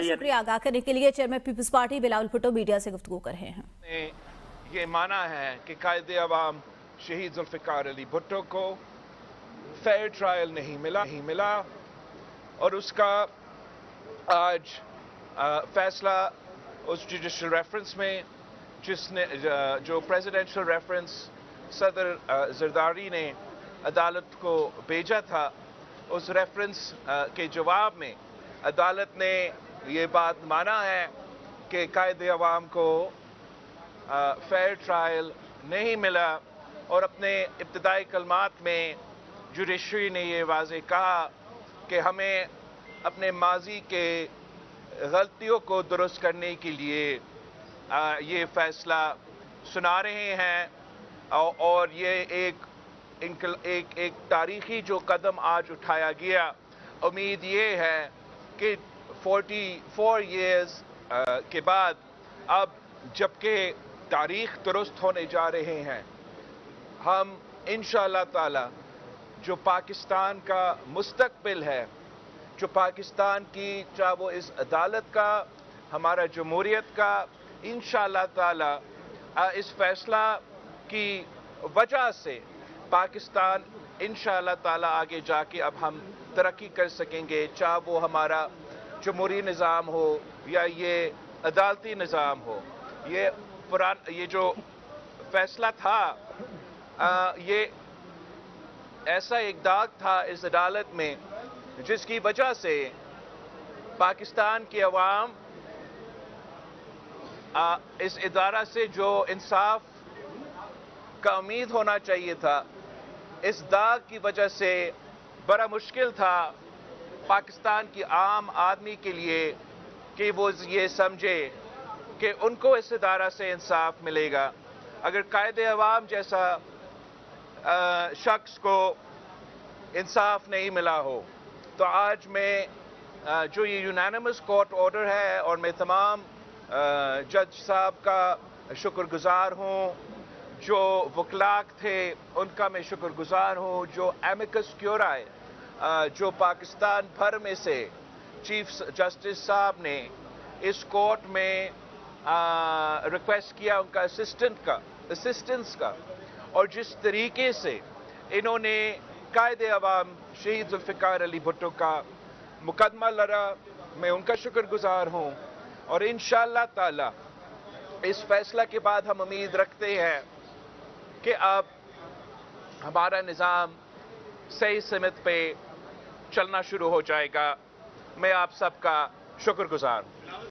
شکریہ آگاہ کرنے کے لیے چیئرمین پیپلز پارٹی بلاول بھٹو میڈیا سے گفتگو کر رہے ہیں. یہ مانا ہے کہ قائد عوام شہید ذوالفقار علی بھٹو کو فیئر ٹرائل نہیں ملا اور اس کا آج فیصلہ اس جوڈیشل ریفرنس میں جو پریزیڈنشل ریفرنس صدر زرداری نے عدالت کو بھیجا تھا، اس ریفرنس کے جواب میں عدالت نے یہ بات مانا ہے کہ قائد عوام کو فیئر ٹرائل نہیں ملا، اور اپنے ابتدائی کلمات میں جوڈیشری نے یہ واضح کہا کہ ہمیں اپنے ماضی کے غلطیوں کو درست کرنے کے لیے یہ فیصلہ سنا رہے ہیں، اور یہ ایک تاریخی جو قدم آج اٹھایا گیا. امید یہ ہے کہ 44 ایئرز کے بعد اب جبکہ تاریخ درست ہونے جا رہے ہیں، ہم انشاءاللہ تعالی جو پاکستان کا مستقبل ہے، جو پاکستان کی چاہے وہ اس عدالت کا، ہمارا جمہوریت کا، انشاءاللہ تعالی اس فیصلہ کی وجہ سے پاکستان انشاءاللہ تعالی آگے جا کے اب ہم ترقی کر سکیں گے، چاہے وہ ہمارا جمہوری نظام ہو یا یہ عدالتی نظام ہو. یہ جو فیصلہ تھا، یہ ایسا ایک داغ تھا اس عدالت میں جس کی وجہ سے پاکستان کی عوام اس ادارہ سے جو انصاف کا امید ہونا چاہیے تھا، اس داغ کی وجہ سے بڑا مشکل تھا پاکستان کی عام آدمی کے لیے کہ وہ یہ سمجھے کہ ان کو اس ادارہ سے انصاف ملے گا. اگر قائد عوام جیسا شخص کو انصاف نہیں ملا ہو تو آج میں جو یہ یونانیمس کورٹ آرڈر ہے، اور میں تمام جج صاحب کا شکر گزار ہوں، جو وکلاء تھے ان کا میں شکر گزار ہوں، جو ایمیکس کیورائی جو پاکستان بھر میں سے چیف جسٹس صاحب نے اس کورٹ میں ریکویسٹ کیا ان کا اسسٹنس کا، اور جس طریقے سے انہوں نے قائد عوام شہید ذوالفقار علی بھٹو کا مقدمہ لڑا، میں ان کا شکر گزار ہوں. اور انشاءاللہ تعالی اس فیصلہ کے بعد ہم امید رکھتے ہیں کہ اب ہمارا نظام صحیح سمت پہ چلنا شروع ہو جائے گا. میں آپ سب کا شکر گزار ہوں.